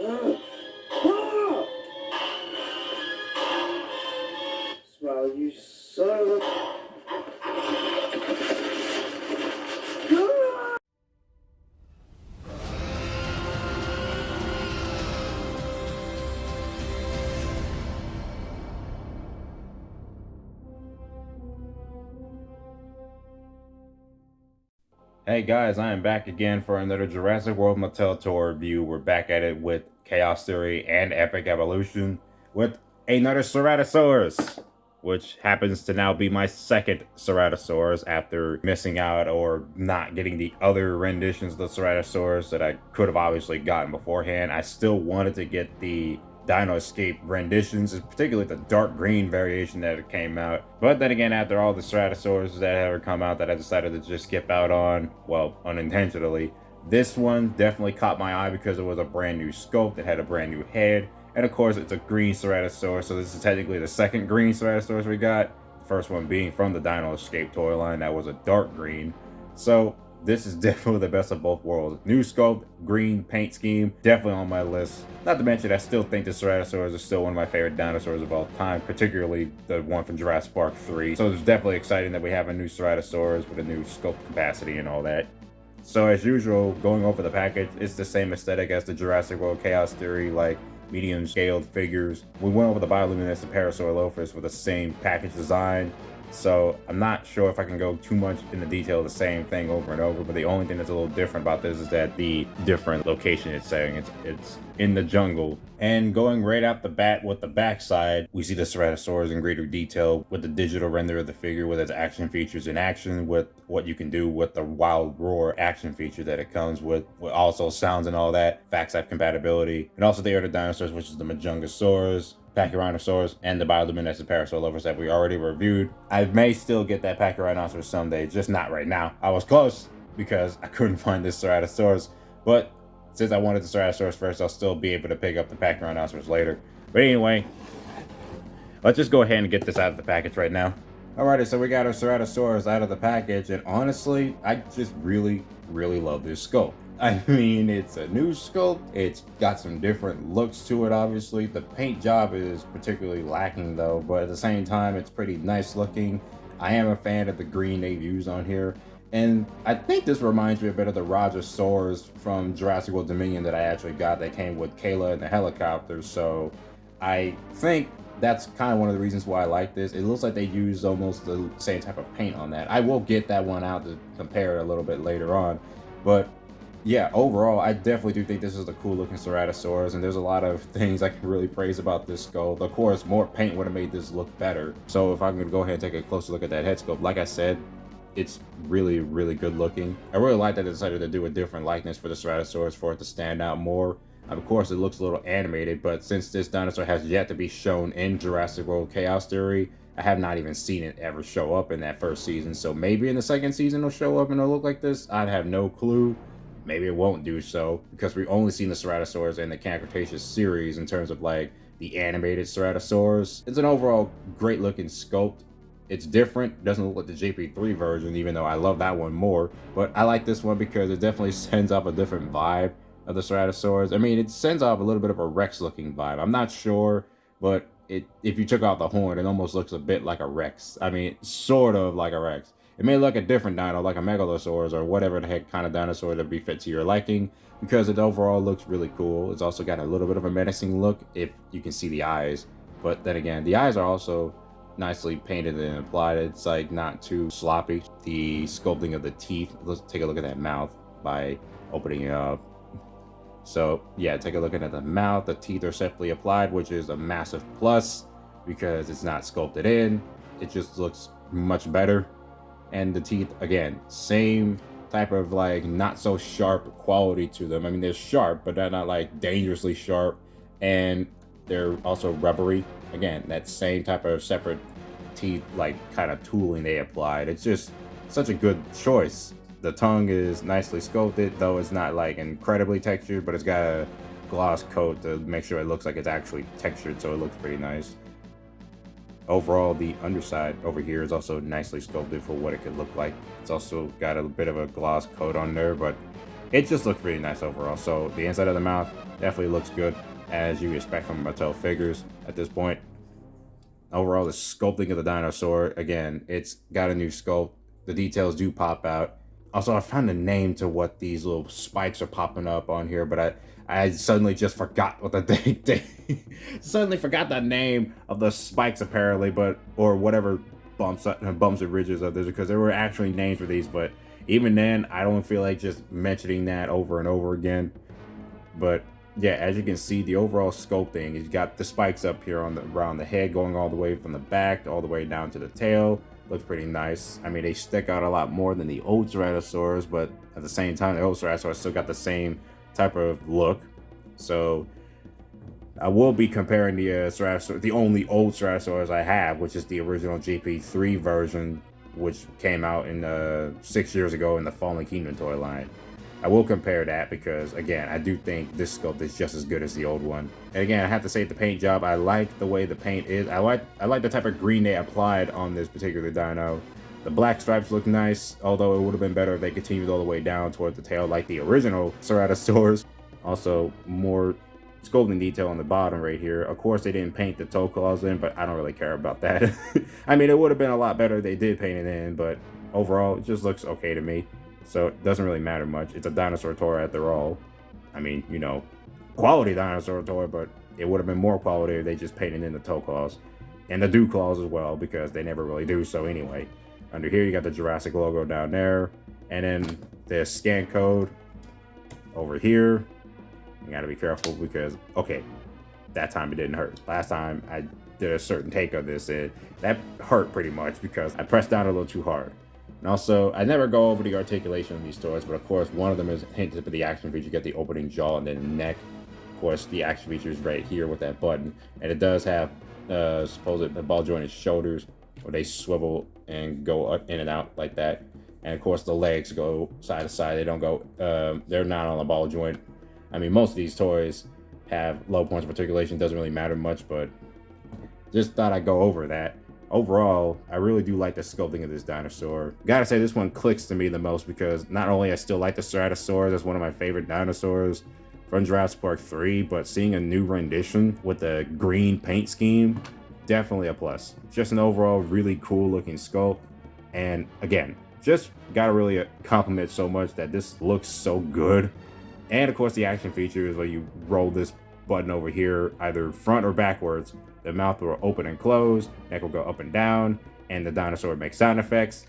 Well, you son of a... Hey guys, I am back again for another Jurassic World Mattel Tour review. We're back at it with Chaos Theory and Epic Evolution with another Ceratosaurus, which happens to now be my second Ceratosaurus after missing out or not getting the other renditions of the Ceratosaurus that I could have obviously gotten beforehand. I still wanted to get the Dino Escape renditions, particularly the dark green variation that came out. But then again, after all the Ceratosaurus that ever come out that I decided to just skip out on, well, unintentionally, this one definitely caught my eye because it was a brand new sculpt. It had a brand new head. And of course, it's a green Ceratosaurus, so this is technically the second green Ceratosaurus we got. The first one being from the Dino Escape toy line that was a dark green. So this is definitely the best of both worlds. New sculpt, green paint scheme, definitely on my list. Not to mention, I still think the Ceratosaurus is still one of my favorite dinosaurs of all time, particularly the one from Jurassic Park 3. So it's definitely exciting that we have a new Ceratosaurus with a new sculpt capacity and all that. So as usual, going over the package, it's the same aesthetic as the Jurassic World Chaos Theory, like medium scaled figures. We went over the bioluminescent Parasaurolophus with the same package design. So I'm not sure if I can go too much into detail the same thing over and over, but the only thing that's a little different about this is that the different location it's saying it's in the jungle. And going right out the bat with the backside, we see the Ceratosaurus in greater detail with the digital render of the figure, with its action features in action, with what you can do with the wild roar action feature that it comes with also sounds and all that, FACS compatibility, and also the other dinosaurs, which is the Majungasaurus, Pachyrhinosaurus, and the bioluminescent Parasaurolophus that we already reviewed. I may still get that Pachyrhinosaurus someday, just not right now. I was close because I couldn't find this Ceratosaurus, but since I wanted the Ceratosaurus first, I'll still be able to pick up the Pachyrhinosaurus later. But anyway, let's just go ahead and get this out of the package right now. Alrighty, so we got our Ceratosaurus out of the package, and honestly, I just really love this sculpt. I mean, it's a new sculpt. It's got some different looks to it, obviously. The paint job is particularly lacking, though, but at the same time, it's pretty nice looking. I am a fan of the green they've used on here. And I think this reminds me a bit of the Rajasaurus from Jurassic World Dominion that I actually got that came with Kayla and the helicopter. So I think that's kind of one of the reasons why I like this. It looks like they used almost the same type of paint on that. I will get that one out to compare it a little bit later on. But yeah, overall, I definitely do think this is a cool looking Ceratosaurus, and there's a lot of things I can really praise about this sculpt. Of course, more paint would have made this look better. So if I'm going to go ahead and take a closer look at that head sculpt, like I said, it's really good looking. I really like that they decided to do a different likeness for the Ceratosaurus for it to stand out more. Of course, it looks a little animated, but since this dinosaur has yet to be shown in Jurassic World Chaos Theory, I have not even seen it ever show up in that first season. So maybe in the second season it'll show up and it'll look like this. I have no clue. Maybe it won't do so, because we've only seen the Ceratosaurus in the Camp Cretaceous series in terms of like the animated Ceratosaurus. It's an overall great looking sculpt. It's different. It doesn't look like the JP3 version, even though I love that one more. But I like this one because it definitely sends off a different vibe of the Ceratosaurus. I mean, it sends off a little bit of a Rex looking vibe. I'm not sure, but if you took out the horn, it almost looks a bit like a Rex. I mean, sort of like a Rex. It may look a different dino, like a Megalosaurus or whatever the heck kind of dinosaur that would be fit to your liking, because it overall looks really cool. It's also got a little bit of a menacing look if you can see the eyes. But then again, the eyes are also nicely painted and applied. It's like not too sloppy. The sculpting of the teeth, let's take a look at that mouth by opening it up. So yeah, take a look at the mouth. The teeth are simply applied, which is a massive plus because it's not sculpted in. It just looks much better. And the teeth, again, same type of like not so sharp quality to them. I mean, they're sharp, but they're not like dangerously sharp. And they're also rubbery. Again, that same type of separate teeth, like kind of tooling they applied. It's just such a good choice. The tongue is nicely sculpted, though it's not like incredibly textured, but it's got a gloss coat to make sure it looks like it's actually textured, so it looks pretty nice. Overall, the underside over here is also nicely sculpted for what it could look like. It's also got a bit of a gloss coat on there, but it just looks really nice overall. So the inside of the mouth definitely looks good, as you expect from Mattel figures at this point. Overall, the sculpting of the dinosaur, again, it's got a new sculpt. The details do pop out. Also, I found a name to what these little spikes are popping up on here, but I suddenly just forgot what they suddenly forgot the name of the spikes apparently, but or whatever bumps and ridges of this, because there were actually names for these, but even then, I don't feel like just mentioning that over and over again. But yeah, as you can see, the overall sculpting, it's got the spikes up here on the around the head, going all the way from the back all the way down to the tail. Looks pretty nice. I mean, they stick out a lot more than the old Ceratosaurus, but at the same time, the old Ceratosaurus still got the same type of look. So I will be comparing the Ceratosaurus, the only old Ceratosaurus I have, which is the original GP3 version, which came out in 6 years ago in the Fallen Kingdom toy line. I will compare that because, again, I do think this sculpt is just as good as the old one. And again, I have to say the paint job, I like the way the paint is. I like the type of green they applied on this particular dino. The black stripes look nice, although it would have been better if they continued all the way down towards the tail like the original Ceratosaurus. Also, more sculpting detail on the bottom right here. Of course, they didn't paint the toe claws in, but I don't really care about that. I mean, it would have been a lot better if they did paint it in, but overall, it just looks okay to me. So it doesn't really matter much. It's a dinosaur toy after all. I mean, you know, quality dinosaur toy, but it would have been more quality if they just painted in the toe claws. And the dew claws as well, because they never really do so anyway. Under here, you got the Jurassic logo down there. And then the scan code over here. You gotta be careful because, okay, that time it didn't hurt. Last time I did a certain take of this, that hurt pretty much because I pressed down a little too hard. And also, I never go over the articulation of these toys, but of course, one of them is hinted for the action feature. You get the opening jaw and then the neck. Of course, the action feature is right here with that button. And it does have, supposed ball jointed shoulders, where they swivel and go up, in and out like that. And of course, the legs go side to side. They don't go, they're not on the ball joint. I mean, most of these toys have low points of articulation. Doesn't really matter much, but just thought I'd go over that. Overall, I really do like the sculpting of this dinosaur. Gotta say, this one clicks to me the most because not only I still like the Ceratosaurus, that's one of my favorite dinosaurs from Jurassic Park 3, but seeing a new rendition with the green paint scheme, definitely a plus. Just an overall really cool looking sculpt. And again, just gotta really compliment so much that this looks so good. And of course, the action features where you roll this button over here, either front or backwards. The mouth will open and close, neck will go up and down, and the dinosaur makes sound effects.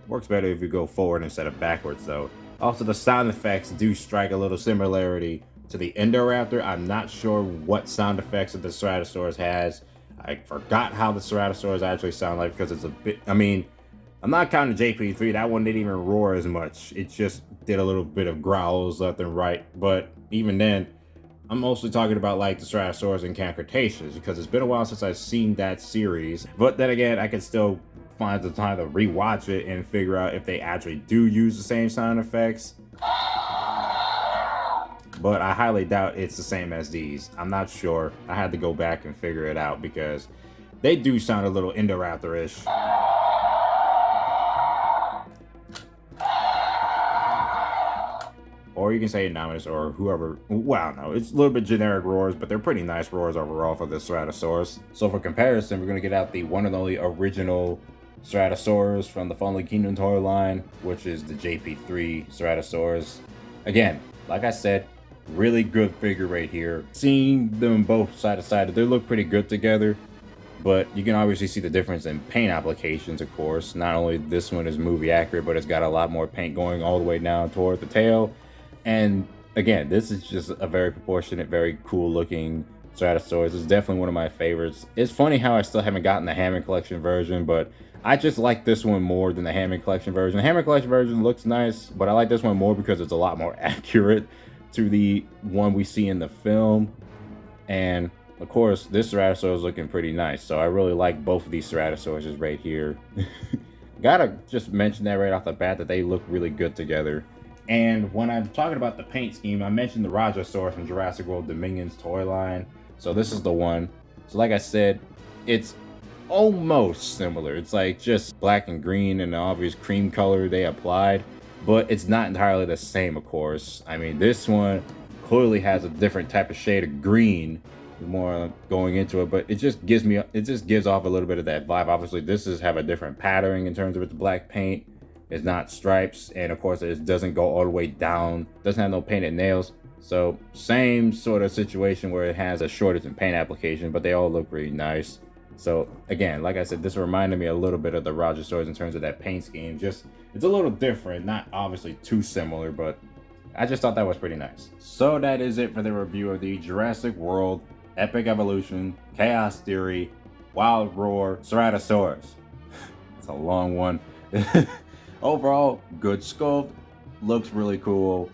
Works better if you go forward instead of backwards though. Also, the sound effects do strike a little similarity to the Indoraptor. I'm not sure what sound effects that the Ceratosaurus has. I forgot how the Ceratosaurus actually sound like because it's a bit, I mean, I'm not counting JP3, that one didn't even roar as much. It just did a little bit of growls left and right, but even then, I'm mostly talking about like the Ceratosaurus and Camp Cretaceous because it's been a while since I've seen that series. But then again, I can still find the time to rewatch it and figure out if they actually do use the same sound effects. But I highly doubt it's the same as these. I'm not sure. I had to go back and figure it out because they do sound a little Indoraptor-ish. Or you can say Anomalous or whoever. Well, I don't know. It's a little bit generic roars, but they're pretty nice roars overall for the Ceratosaurus. So for comparison, we're going to get out the one and only original Ceratosaurus from the Fallen Kingdom toy line, which is the JP3 Ceratosaurus. Again, like I said, really good figure right here. Seeing them both side to side, they look pretty good together, but you can obviously see the difference in paint applications, of course. Not only this one is movie accurate, but it's got a lot more paint going all the way down toward the tail. And again, this is just a very proportionate, very cool looking Ceratosaurus. It's definitely one of my favorites. It's funny how I still haven't gotten the Hammond Collection version, but I just like this one more than the Hammond Collection version. The Hammond Collection version looks nice, but I like this one more because it's a lot more accurate to the one we see in the film. And of course, this Ceratosaurus is looking pretty nice. So I really like both of these Ceratosauruses right here. Gotta just mention that right off the bat that they look really good together. And when I'm talking about the paint scheme, I mentioned the Rajasaurus from Jurassic World Dominion's toy line. So this is the one. So like I said, it's almost similar. It's like just black and green and the obvious cream color they applied, but it's not entirely the same, of course. I mean, this one clearly has a different type of shade of green, more going into it, but it just gives off a little bit of that vibe. Obviously, this is have a different patterning in terms of its black paint. It's not stripes, and of course, it doesn't go all the way down. Doesn't have no painted nails. So same sort of situation where it has a shortage in paint application, but they all look really nice. So again, like I said, this reminded me a little bit of the Rajasaurus in terms of that paint scheme. Just it's a little different, not obviously too similar, but I just thought that was pretty nice. So that is it for the review of the Jurassic World Epic Evolution, Chaos Theory, Wild Roar, Ceratosaurus. It's a long one. Overall, good sculpt, looks really cool,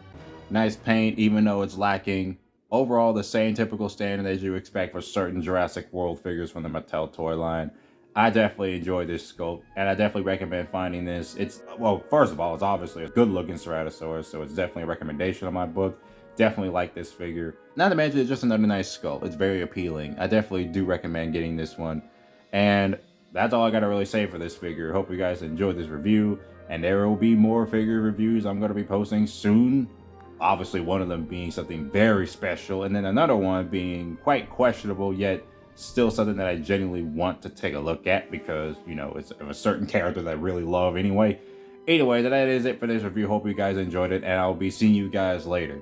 nice paint, even though it's lacking. Overall, the same typical standard as you expect for certain Jurassic World figures from the Mattel toy line. I definitely enjoy this sculpt, and I definitely recommend finding this. It's, well, first of all, it's obviously a good-looking Ceratosaurus, so it's definitely a recommendation on my book. Definitely like this figure. Not to mention, it's just another nice sculpt. It's very appealing. I definitely do recommend getting this one. And that's all I gotta really say for this figure. Hope you guys enjoyed this review, and there will be more figure reviews I'm gonna be posting soon. Obviously, one of them being something very special, and then another one being quite questionable, yet still something that I genuinely want to take a look at because, you know, it's of a certain character that I really love anyway. Anyway, that is it for this review. Hope you guys enjoyed it, and I'll be seeing you guys later.